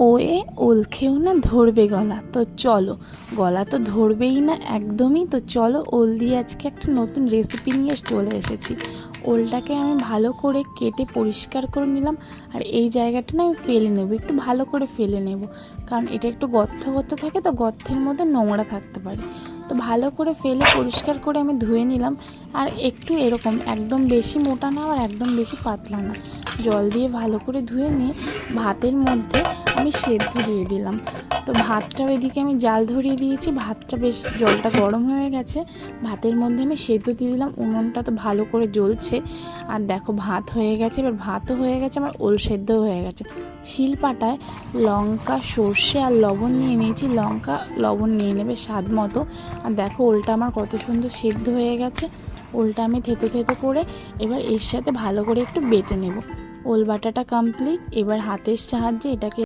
Way ওল খেয়েও না ধরবে গলা, তো চলো। গলা তো ধরবেই না একদমই, তো চলো ওল দিয়ে আজকে একটা নতুন রেসিপি নিয়ে চলে এসেছি। ওলটাকে আমি ভালো করে কেটে পরিষ্কার করে নিলাম, আর এই জায়গাটা না আমি ফেলে নেব, একটু ভালো করে ফেলে নেব, কারণ এটা একটু গর্ত গর্ত থাকে, তো গর্তের মধ্যে নোংরা থাকতে পারে। তো ভালো করে ফেলে পরিষ্কার করে আমি ধুয়ে নিলাম। আর একটু এরকম একদম বেশি মোটা না আর একদম বেশি পাতলা না, জল দিয়ে ভালো করে ধুয়ে নিয়ে ভাতের মধ্যে আমি সেদ্ধ দিয়ে দিলাম। তো ভাতটাও এদিকে আমি জাল ধরিয়ে দিয়েছি, ভাতটা বেশ জলটা গরম হয়ে গেছে, ভাতের মধ্যে আমি সেদ্ধ দিয়ে দিলাম। উনুনটা তো ভালো করে জ্বলছে, আর দেখো ভাত হয়ে গেছে, এবার ভাতও হয়ে গেছে, আমার ওল সেদ্ধও হয়ে গেছে। শিলপাটায় লঙ্কা, সর্ষে আর লবণ নিয়ে নিয়েছি, লঙ্কা লবণ নিয়ে নেবে স্বাদ মতো। আর দেখো ওলটা আমার কত সুন্দর সেদ্ধ হয়ে গেছে। ওলটা আমি থেতো থেতো করে এবার এর সাথে ভালো করে একটু বেটে নেব। ওল বাটাটা কমপ্লিট। এবার হাতের সাহায্যে এটাকে